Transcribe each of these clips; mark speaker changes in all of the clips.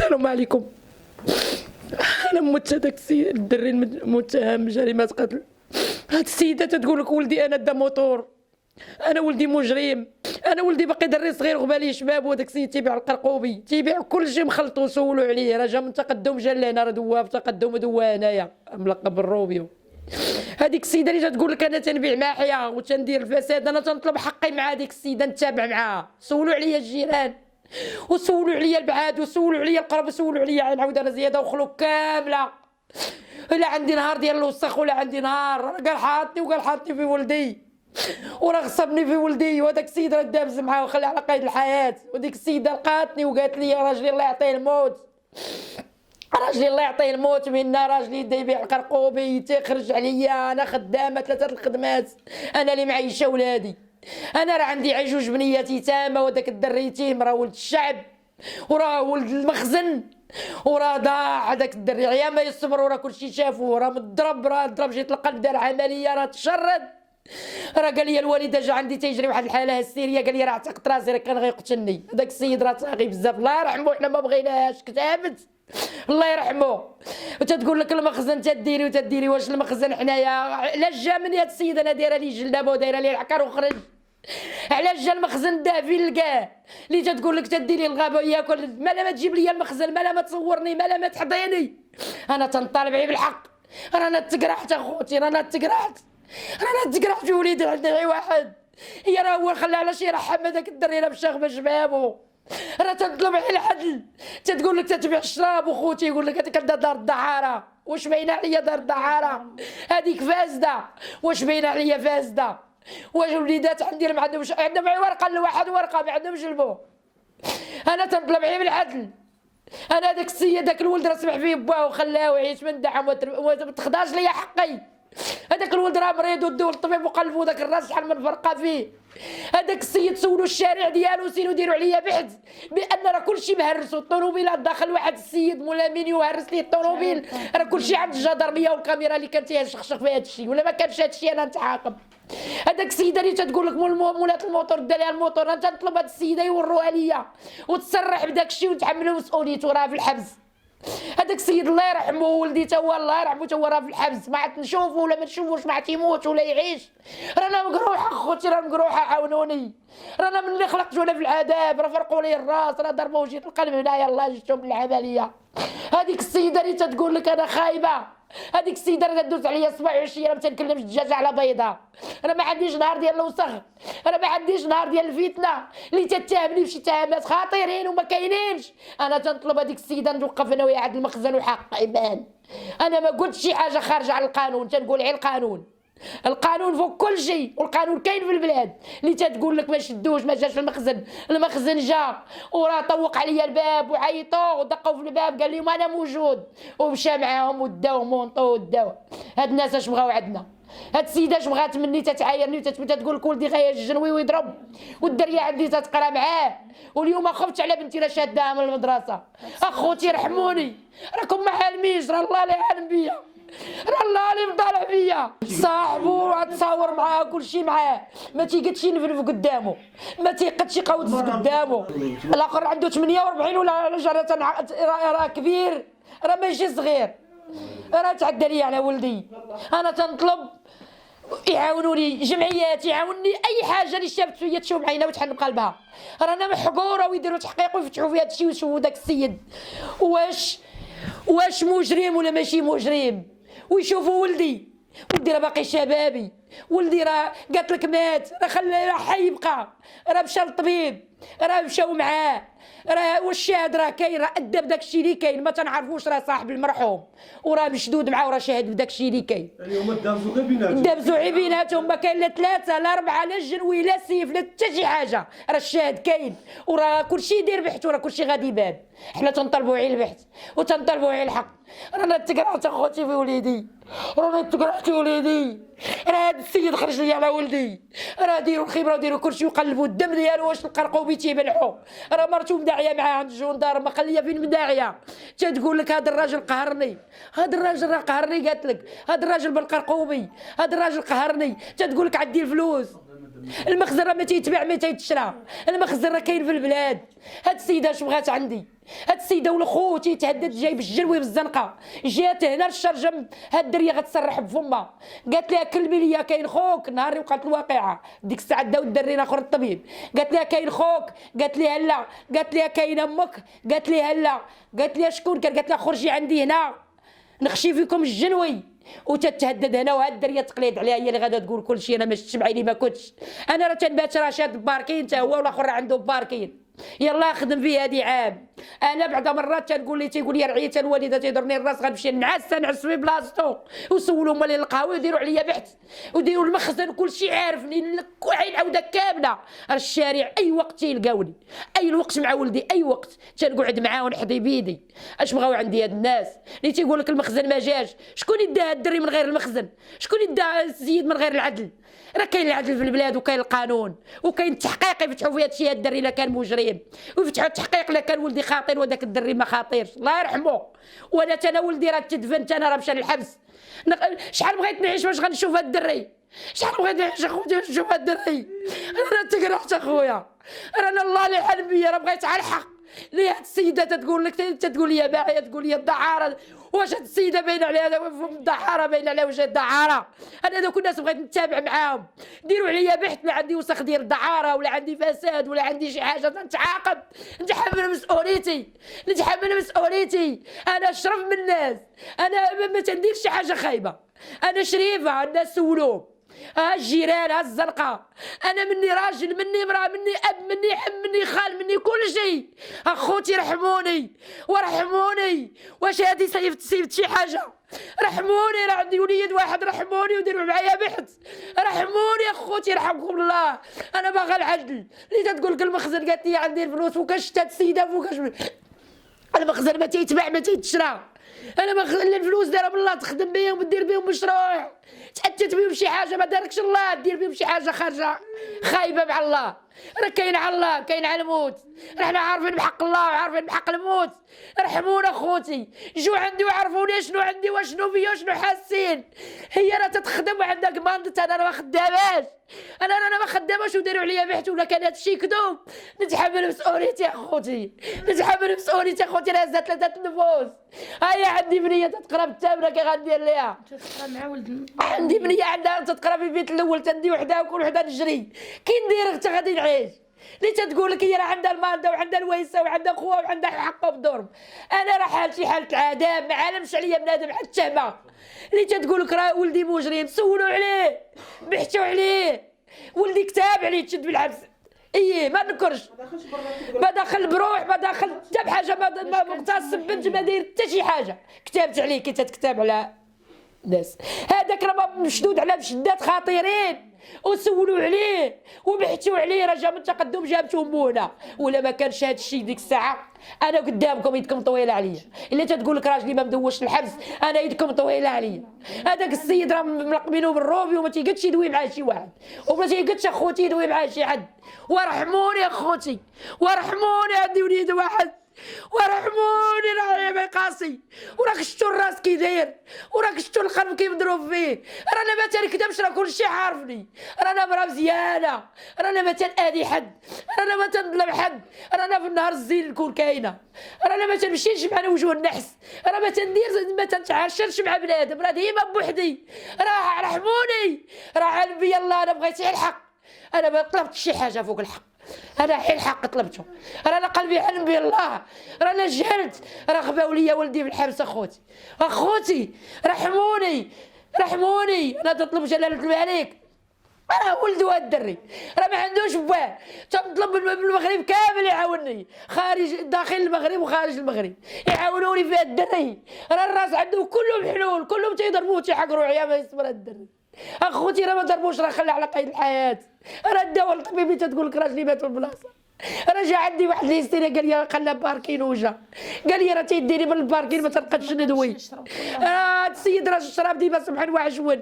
Speaker 1: السلام عليكم. انا مت هذاك السيد الدري المتهم بجريمه قتل. هاد السيده تتقول لك ولدي انا دا موتور، انا ولدي مجرم، انا ولدي باقي دري صغير غبالي شباب، وهذاك السيد تيبيع القرقوبي، تيبيع كل شيء مخلط وسولوا عليه، راه جا من تقدم جا لهنا، راه دوا في تقدم ودوا هنايا ملقب بالروبيو. هذيك السيده اللي تتقول لك انا تنبيع ماحيه وتندير الفساد، انا تنطلب حقي مع هذيك السيده، نتابع معاها. سولوا عليا الجيران وسولوا عليا البعاد وسولوا عليا القرب وسولوا عليا، نعاود انا زياده وخلوق كامله. لا عندي نهار ديال الوسخ ولا عندي نهار، قال حاطني وقال حاطني في ولدي وراه غصبني في ولدي، وهذاك السيد راه دابز معاه وخليه على قيد الحياه. وديك السيده لقاتني وقالت لي يا راجلي الله يعطيه الموت، راجلي الله يعطيه الموت منا، راجلي يبدا يبيع القرقوبي تيخرج عليا، انا خدامه 3 الخدمات، انا اللي معيشه ولادي، انا راه عندي عجوج بنيات يتامى، وداك الدري يتيم راه ولد الشعب وراه ولد المخزن وراه ضاع. هذاك الدري عيا ما يصبر وراه كلشي شافو، راه مضرب، راه ضرب جيت القلب دار عمليه، راه تشرد، راه قال لي الوالده جا عندي تيجري واحد الحاله هستيريه، قال لي راه عتقت راسي راه كان غيقتلني. هذاك السيد راه طاغي بزاف، الله يرحمه، حنا ما بغيناهاش كتابت الله يرحمه. وتتقول لك المخزن تديري وتديري، واش المخزن حنايا علاش جا من هاد السيد انا دايره لي جلابه ودايره لي العكر وخرج، علاش جا المخزن دا فين لقاه اللي تتقول لك تديري الغابه ياكل، مالا ما تجيب لي المخزن، مالا ما تصورني، مالا ما تحضيني. انا تنطالب غير بالحق، رانا تقرحت اخوتي، رانا تقرحت، رانا تقرحت في وليدي عندي غير واحد، هي راه هو خلى علاش يرحم هذاك الدري راه مشى غبا شبابو، راه تطلب عليه العدل. تتقول لك تتبيع الشراب وخوتي يقول لك هذيك دار الدعاره، واش باينه عليا دار الدعاره هذيك فاسده، واش باينه عليا فاسده، واش الوليدات عندي ما عندهمش، عندهم غير ورقه لواحد ورقه ما عندهمش البو. انا تنطلب عليه بالعدل، انا داك السيد داك الولد راه سمح فيه باه وخلاه وعيش من دعم وما تخداش ليا حقي. هذاك الولد راه مريض ودوه للطبيب وقلبوا داك الراس شحال من فرقه فيه. هذاك السيد سولوا الشارع ديالو سينو ديروا عليا بحث بان راه كلشي مهرس، والطوموبيلات داخل واحد السيد مولامين يهرس ليه الطوموبيل، راه كلشي عند الجدرميه والكاميرا اللي كانت تيشخشخ في هذا الشيء، ولا ما كانش هذا الشيء انا نتعاقب. هذاك السيده اللي تتقول لك مولات الموتور دا ليها الموتور، انا تنطلب هاد السيده يوروها ليا وتصرح بداك الشيء وتحملوا مسؤوليته، راه في الحبس. هذاك السيد الله يرحمه ولدي تا هو الله يرحمه تا هو راه في الحبس، ما عاد نشوفه ولا ما نشوفوش، ما عاد يموت ولا يعيش، رانا مقروحه اخوتي، راه مقروحه عاونوني، رانا من اللي خلقت وانا في العذاب، راه فرقوا لي الراس، راه ضربوا وجيت القلب هنايا الله جبتهم بالعمليه. هذيك السيده اللي تتقول لك انا خايبه، هذيك السيده اللي دوز عليا 27 انا ما تنكلمش الدجاجه على بيضه، انا ما عنديش نهار ديال الوسخ، انا ما عنديش نهار ديال الفتنه اللي تتهمني بشي اتهامات خطيرين وما كاينينش. انا تنطلب هذيك السيده نوقف انا ويا عند المخزن وحق يبان، انا ما قلتش شي حاجه خارجه على القانون، تنقول غير القانون، القانون فوق كل شيء، والقانون كاين في البلاد. اللي تتقول لك ما شدوش ما جاش المخزن، المخزن جا وراه طوق عليا الباب وعيطوا ودقوا في الباب قال لهم انا موجود، ومشى معاهم وداوهم ونطوا وداو. هاد الناس اش بغاو عندنا؟ هاد السيده اش بغات مني؟ تتعايرني وتتقول لك ولدي غيجنوي ويضرب، والدريه عندي تتقرا معاه، واليوم خفت على بنتي راه شاداها من المدرسه. اخوتي رحموني، راكم ما عالميش، راه الله اللي عالم بيا، راه الله اللي مطالع فيا، صاحبو تصاور معاه كلشي معاه، ما تيقدش ينفلف قدامه، ما تيقدش يقودز قدامه. الاخر عنده 48 ولا راه كبير، راه ماشي صغير، راه تعدى لي على ولدي. انا تنطلب يعاونوني جمعيات، يعاونني اي حاجه اللي شافت فيا تشوف عينها وتحن بقلبها، رانا محقوره ويديروا تحقيق ويفتحوا في هذا الشيء ويشوفوا داك السيد واش مجرم ولا ماشي مجرم، ويشوفوا ولدي راه باقي شبابي، ولدي راه قالت لك مات، راه حي يبقى، راه مشى للطبيب، راه مشاو معاه، راه والشاهد راه كاين، راه ادى بداك الشيء اللي كاين، ما تنعرفوش راه صاحب المرحوم وراه مشدود معاه وراه شاهد بداك الشيء اللي كاين.
Speaker 2: اليوم دابزوا غير بيناتهم،
Speaker 1: دابزوا غير بيناتهم، ما كاين لا 3 لا 4 لا جنوي لا سيف لا حتى شي حاجه، راه الشاهد كاين وراه كلشي يدير بحث وراه كلشي غادي يبان. حنا تنطلبوا غير البحث وتنطلبوا غير الحق. رانا تقرعت اخوتي في وليدي، رانا تقرعت وليدي، راه هذا السيد خرج لي على ولدي، راه ديروا الخبره وديروا كلشي وقلبوا الدم ديالو واش القرقوبي تيبلعوا، راه مرتو مداعيه معاه عند الجندار، ما خليه فين مداعيه، تتقول لك هذا الراجل قهرني، هذا الراجل راه قهرني، قالت لك هذا الراجل بالقرقوبي، هذا الراجل قهرني، تتقول لك عندي الفلوس، المخزن راه ما تيتباع ما تيتشرى، المخزن راه كاين في البلاد. هاد السيده اش بغات عندي؟ هاد السيده والخو تيتهدد جاي بالجلوي بالزنقه، جات هنا للشرجم. هاد الدريه غتصرح بفمها، قالت لها كلمي ليا كاين خوك. نهار اللي وقعت الواقعه ديك الساعه داو الدري الاخر الطبيب، قالت لها كاين خوك، قالت لها لا، قالت لها كاين امك، قالت لها لا، قالت لها شكون كان؟ قالت لها خرجي عندي هنا نخشي فيكم الجلوي. وتتهدد هنا. وهاد الدريه تقليد عليها هي اللي غادا تقول كل شيء. انا ما شفتش بعيني ما كنتش. انا راه تنبات راه شاد باركين تا هو والاخر عنده باركين. يلا خدم فيه هادي عام. انا بعد مرات تنقول لي تيقول لي رعيت الوالده تيضرني الراس غنمشي نعس في بلاصتو. وسولوا مالي القهوه يديروا عليا بحث وديروا المخزن كل شيء عارفني عين عوده كامله. الشارع اي وقت تيلقاوني، اي وقت مع ولدي، اي وقت تنقعد معاه ونحضي بيدي. اش بغاو عندي هاد الناس اللي تيقول لك المخزن ما جاش؟ شكون يداه الدري من غير المخزن؟ شكون يداه السيد من غير العدل؟ راه كاين العدل في البلاد وكاين القانون وكاين التحقيق. يفتحوا في هادشي هاد الدري الا كان مجرم، ويفتحوا التحقيق الا كان ولدي خاطر وذاك الدري ما خاطرش الله يرحمه. وانا انا ولدي راه تدفنت، انا راه مشى للحبس. شحال بغيت نعيش باش غنشوف هاد الدري؟ شحال بغيت نعيش اخويا باش نشوف هاد الدري؟ انا تكرهت اخويا، انا الله اللي حل بيا راه بغيت على الحق. ليه هاد السيده تتقول لك تقول لي باعيه، تقول لي الدعاره. واش هاد السيده باين عليها الدعاره، باين على وجه الدعاره؟ انا دوك الناس بغيت نتابع معاهم. ديروا عليا بحث لا عندي وسخ ديال الدعاره ولا عندي فساد ولا عندي شي حاجه نتعاقب، نتحمل مسؤوليتي، نتحمل مسؤوليتي. انا اشرف من الناس، انا ما تنديرش شي حاجه خايبه، انا شريفه. الناس سولوهم ها الجيران ها الزنقه، انا مني راجل مني امراه مني اب مني حم مني خال مني كل شيء. اخوتي رحموني ورحموني. واش هادي صيفت شي حاجه؟ رحموني، راه عندي وليد واحد، رحموني وديروا معايا بحث. رحموني اخوتي يرحمكم الله. انا باغا العدل. اللي تقول لك المخزن قالت لي عندي الفلوس فوكاش شتات السيده فوكاش المخزن ما تيتباع ما تيتشرى. انا ما الفلوس دايره بالله تخدم بهم ودير بهم مشروع، تأتت بهم شي حاجه ما داركش الله، دير بهم شي حاجه خارجه خايبه مع الله. راه كاين على الله كاين على الموت، رحنا عارفين بحق الله وعارفين بحق الموت. رحمونا اخوتي، جو عندي وعرفوني شنو عندي وشنو فيا وشنو حاسين. هي راه تتخدم وعندها كماندت، انا ما خداماش، انا ما خداماش وداروا عليا بحث ولا كان هادشي كذوب. نتحمل مسؤوليتي اخوتي، نتحمل مسؤوليتي اخوتي. راه زادت 3 نفوس. هيا عندي بنيه تتقرا بالتامره كي غندير ليها؟
Speaker 2: تتقرا مع ولد.
Speaker 1: عندي بنيه عندها تتقرا في البيت الاول، تندي وحدها وكل وحده نجري. كي ندير اختي غادي نعيش؟ اللي تتقول لك هي راه عندها المالده وعندها الويسه وعندها خوها وعندها حقه بالضرب. انا راه حالتي حاله العذاب، ما عالمش عليا بنادم حتى التهمه. اللي تتقول لك راه ولدي مجرم، سولوا عليه بحثوا عليه. ولدي كتاب عليه تشد بالحبس. ايه ما نكرش، ما داخل بروح، ما داخل حتى بحاجه، ما مغتصب بنت، ما داير حتى شي حاجه. كتبت عليه كي تتكتب على ناس. هذاك راه مشدود على مشدات خطيرين وسولوا عليه وبحثوا عليه. راه جا من التقدم جابته امه هنا. ولا ما كانش هذا الشيء ديك الساعه انا قدامكم يدكم طويله عليا. الا تتقول لك راجلي ما مدوش الحبس، انا يدكم طويله عليا. هذاك السيد راه ملقبينه بالروبي وما تيقدش يدوي مع شي واحد، وما تيقدش اخوتي يدوي مع شي حد. ورحموني اخوتي ورحموني، عندي وليد واحد ورحموني. راه ما قاسي، وراك شفتوا الراس كي داير، وراك شفتوا القلب كي مضروب فيه. رانا ما تنكذبش، راه كلشي عارفني. رانا مرا مزيانه، رانا ما تنأذي حد، رانا ما تنظلم حد. رانا في النهار الزين نكون كاينه، رانا ما تنمشيش مع وجوه النحس، راه ما تندير ما تنتعاشرش مع بنادم، راه ديما بوحدي. راه رحموني، راه علم بيا الله. انا بغيت الحق، انا ما طلبتش شي حاجه فوق الحق، انا حي الحق طلبته. رانا قلبي علم بالله، رانا جهلت، راه خباو ليا ولدي في الحبس. اخوتي رحموني رحموني. انا تطلب جلاله الملك، انا ولد هاد الدري راه ما عندوش باه. تنطلب من المغرب كامل يعاونني، خارج داخل المغرب وخارج المغرب يعاونوني في هاد الدري. راه الراس عندهم كلهم حلول، كلهم تيضربوه تيحقروا عيا ما يصبر هاد الدري. اخوتي راه ما ضربوش، راه خلى على قيد الحياه. راه الدواء الطبيبي تتقول لك راجلي مات في البلاصه. راه جا عندي واحد ليستينا قال لي خلى باركين وجا، قال لي راه تيديني من الباركين ما تنقدش ندوي. راه السيد راه الشراب ديما سبحان وعجون.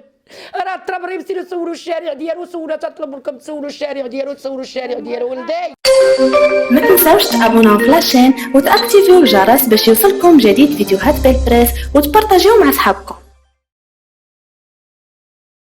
Speaker 1: راه التراب ريمسي نسولوا الشارع ديالو، سولوا تطلب لكم تسولوا الشارع ديالو، تسولوا الشارع ديالو ولدي.
Speaker 3: ما تنساوش تابوناو في لاشين وتاكتيفيو الجرس باش يوصلكم جديد فيديوهات بالبريس وتبارطاجيو مع صحابكم.